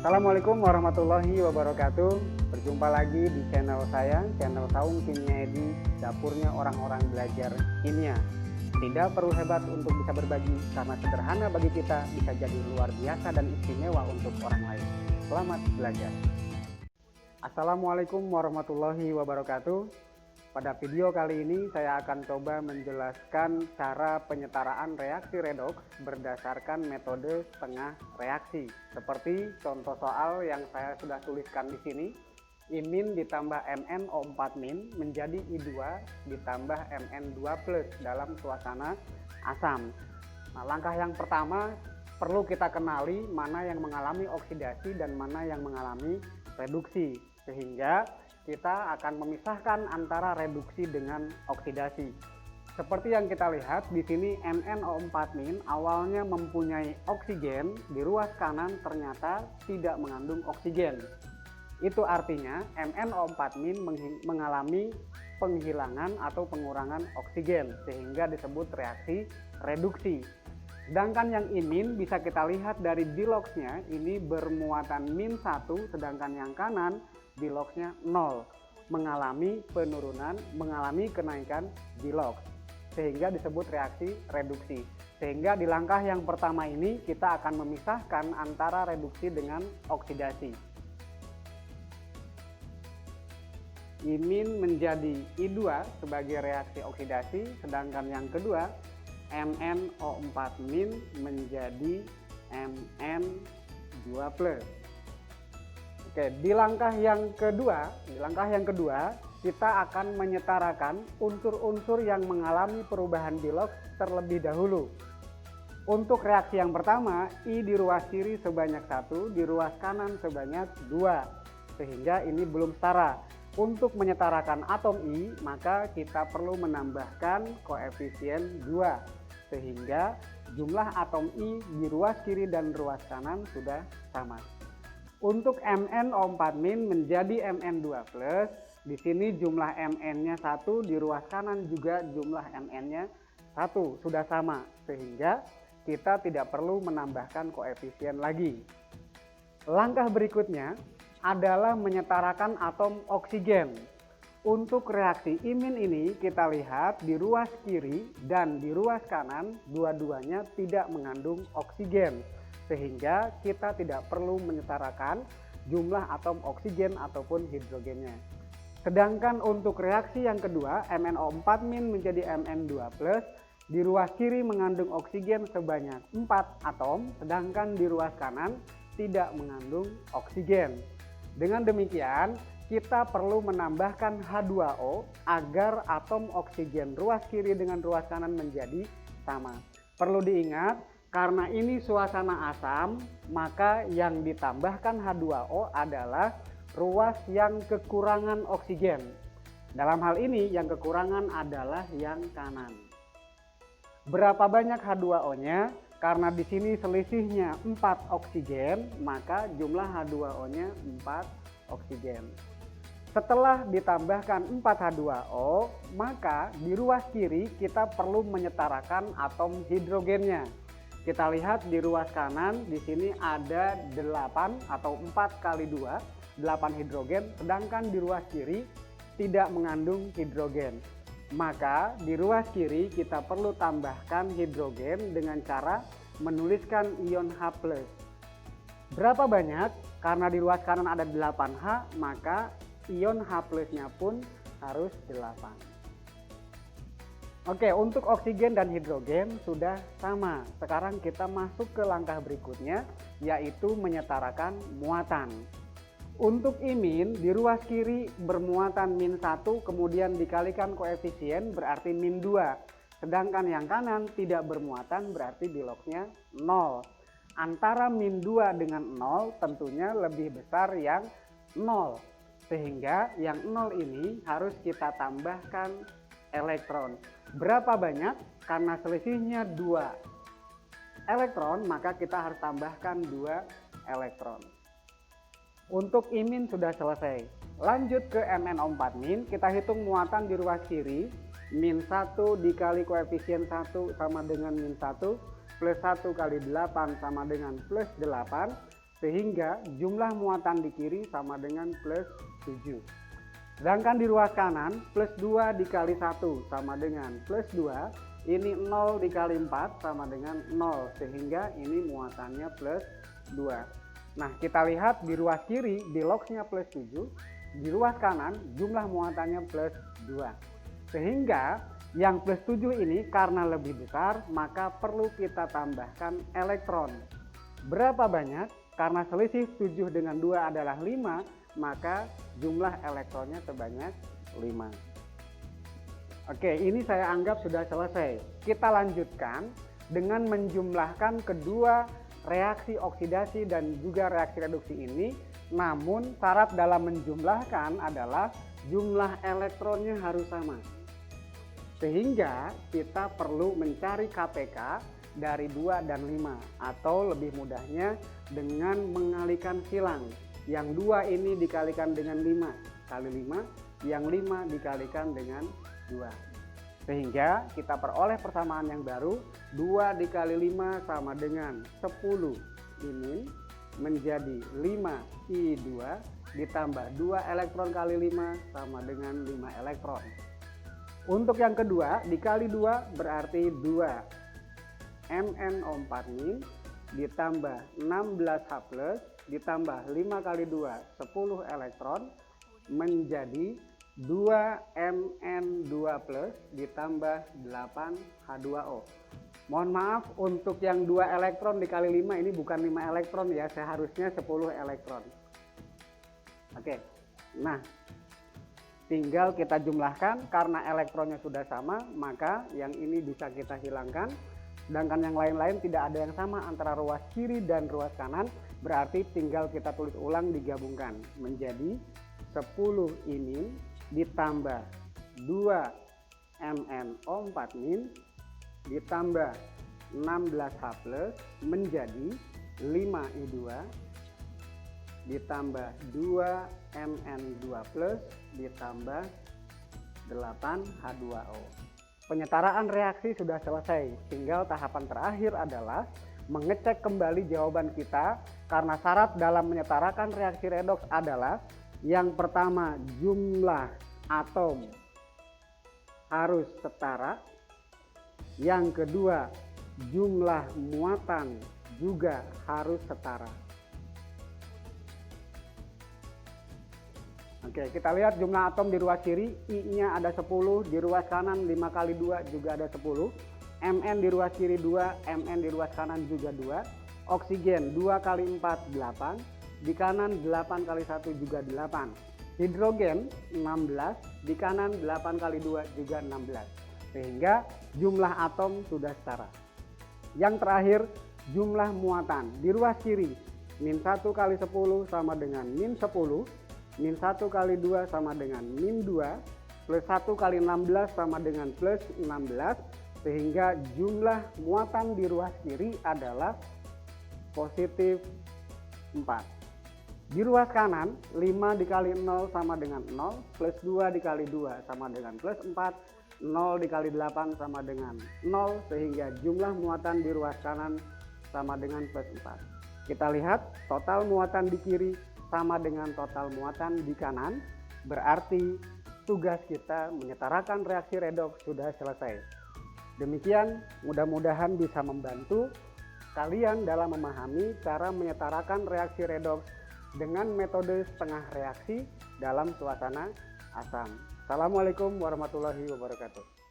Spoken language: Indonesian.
Assalamualaikum warahmatullahi wabarakatuh. Berjumpa lagi di channel saya, channel Saung Kimia Edi, dapurnya orang-orang belajar kimia. Tidak perlu hebat untuk bisa berbagi, karena sederhana bagi kita bisa jadi luar biasa dan istimewa untuk orang lain. Selamat belajar. Assalamualaikum warahmatullahi wabarakatuh. Pada video kali ini saya akan coba menjelaskan cara penyetaraan reaksi redoks berdasarkan metode setengah reaksi. Seperti contoh soal yang saya sudah tuliskan di sini, Imin ditambah MnO4- menjadi I2 ditambah Mn2+ dalam suasana asam. Nah, langkah yang pertama perlu kita kenali mana yang mengalami oksidasi dan mana yang mengalami reduksi, sehingga kita akan memisahkan antara reduksi dengan oksidasi. Seperti yang kita lihat di sini, MnO4- awalnya mempunyai oksigen, di ruas kanan ternyata tidak mengandung oksigen. Itu artinya MnO4- mengalami penghilangan atau pengurangan oksigen, sehingga disebut reaksi reduksi. Sedangkan yang imin bisa kita lihat dari Diloxnya, ini bermuatan -1, sedangkan yang kanan Diloxnya 0, mengalami penurunan, mengalami kenaikan Dilox, sehingga disebut reaksi reduksi. Sehingga di langkah yang pertama ini kita akan memisahkan antara reduksi dengan oksidasi. Imin menjadi I2 sebagai reaksi oksidasi, sedangkan yang kedua MnO4- menjadi Mn2+. Oke, di langkah yang kedua kita akan menyetarakan unsur-unsur yang mengalami perubahan Dilox terlebih dahulu. Untuk reaksi yang pertama, I di ruas kiri sebanyak 1, di ruas kanan sebanyak 2, sehingga ini belum setara. Untuk menyetarakan atom I, maka kita perlu menambahkan koefisien 2, sehingga jumlah atom I di ruas kiri dan ruas kanan sudah sama. Untuk MnO4- menjadi Mn2+, di sini jumlah Mn-nya 1, di ruas kanan juga jumlah Mn-nya 1, sudah sama, sehingga kita tidak perlu menambahkan koefisien lagi. Langkah berikutnya adalah menyetarakan atom oksigen. Untuk reaksi imin ini kita lihat di ruas kiri dan di ruas kanan dua-duanya tidak mengandung oksigen, sehingga kita tidak perlu menyetarakan jumlah atom oksigen ataupun hidrogennya. Sedangkan untuk reaksi yang kedua, MnO4- menjadi Mn2+, di ruas kiri mengandung oksigen sebanyak 4 atom, sedangkan di ruas kanan tidak mengandung oksigen. Dengan demikian, kita perlu menambahkan H2O agar atom oksigen ruas kiri dengan ruas kanan menjadi sama. Perlu diingat, karena ini suasana asam, maka yang ditambahkan H2O adalah ruas yang kekurangan oksigen. Dalam hal ini yang kekurangan adalah yang kanan. Berapa banyak H2O-nya? Karena di sini selisihnya 4 oksigen, maka jumlah H2O-nya 4 oksigen. Setelah ditambahkan 4 H2O, maka di ruas kiri kita perlu menyetarakan atom hidrogennya. Kita lihat di ruas kanan, di sini ada 8 atau 4 kali 2, 8 hidrogen, sedangkan di ruas kiri tidak mengandung hidrogen. Maka di ruas kiri kita perlu tambahkan hidrogen dengan cara menuliskan ion H+. Berapa banyak? Karena di ruas kanan ada 8H, maka ion H+-nya pun harus 8. Oke, untuk oksigen dan hidrogen sudah sama. Sekarang kita masuk ke langkah berikutnya, yaitu menyetarakan muatan. Untuk imin di ruas kiri bermuatan -1, kemudian dikalikan koefisien berarti -2. Sedangkan yang kanan tidak bermuatan berarti Diloxnya 0. Antara -2 dengan 0 tentunya lebih besar yang 0. Sehingga yang 0 ini harus kita tambahkan elektron. Berapa banyak? Karena selisihnya 2 elektron, maka kita harus tambahkan 2 elektron. Untuk imin sudah selesai. Lanjut ke MnO4-, kita hitung muatan di ruas kiri. -1 dikali koefisien 1 sama dengan -1, plus 1 kali 8 sama dengan plus 8. sehingga jumlah muatan di kiri sama dengan plus 7. Sedangkan di ruas kanan plus 2 dikali 1 sama dengan plus 2, ini 0 dikali 4 sama dengan 0, sehingga ini muatannya plus 2. Nah, kita lihat di ruas kiri di logsnya plus 7, di ruas kanan jumlah muatannya plus 2. Sehingga yang plus 7 ini karena lebih besar maka perlu kita tambahkan elektron. Berapa banyak? Karena selisih 7 dengan 2 adalah 5, maka jumlah elektronnya sebanyak 5. Oke, ini saya anggap sudah selesai. Kita lanjutkan dengan menjumlahkan kedua reaksi oksidasi dan juga reaksi reduksi ini. Namun syarat dalam menjumlahkan adalah jumlah elektronnya harus sama. Sehingga kita perlu mencari KPK dari 2 dan 5, atau lebih mudahnya dengan mengalikan silang. Yang 2 ini dikalikan dengan 5 kali 5, yang 5 dikalikan dengan 2. Sehingga kita peroleh persamaan yang baru, 2 dikali 5 sama dengan 10 ini menjadi 5I2 ditambah 2 elektron kali 5 sama dengan 5 elektron. Untuk yang kedua dikali 2 berarti 2 MnO4- ditambah 16H+ ditambah 5 kali 2 10 elektron menjadi 2Mn2+ ditambah 8H2O. Mohon maaf, untuk yang 2 elektron dikali 5 ini bukan 5 elektron ya, seharusnya 10 elektron. Oke, nah tinggal kita jumlahkan. Karena elektronnya sudah sama maka yang ini bisa kita hilangkan. Sedangkan yang lain-lain tidak ada yang sama antara ruas kiri dan ruas kanan, berarti tinggal kita tulis ulang, digabungkan menjadi 10 ini ditambah 2 MnO4- ditambah 16H+ menjadi 5I2 ditambah 2 Mn2+ ditambah 8H2O. Penyetaraan reaksi sudah selesai, tinggal tahapan terakhir adalah mengecek kembali jawaban kita, karena syarat dalam menyetarakan reaksi redoks adalah yang pertama jumlah atom harus setara, yang kedua jumlah muatan juga harus setara. Oke, kita lihat jumlah atom di ruas kiri, I-nya ada 10, di ruas kanan 5 kali 2 juga ada 10. Mn di ruas kiri 2, Mn di ruas kanan juga 2. Oksigen 2 kali 4, 8. Di kanan 8 kali 1 juga 8. Hidrogen 16, di kanan 8 kali 2 juga 16. Sehingga jumlah atom sudah setara. Yang terakhir, jumlah muatan. Di ruas kiri, min 1 kali 10 sama dengan min 10. Min 1 kali 2 sama dengan min 2, plus 1 kali 16 sama dengan plus 16, sehingga jumlah muatan di ruas kiri adalah positif 4. Di ruas kanan, 5 dikali 0 sama dengan 0, plus 2 dikali 2 sama dengan plus 4, 0 dikali 8 sama dengan 0, sehingga jumlah muatan di ruas kanan sama dengan plus 4. Kita lihat total muatan di kiri sama dengan total muatan di kanan, berarti tugas kita menyetarakan reaksi redoks sudah selesai. Demikian, mudah-mudahan bisa membantu kalian dalam memahami cara menyetarakan reaksi redoks dengan metode setengah reaksi dalam suasana asam. Assalamualaikum warahmatullahi wabarakatuh.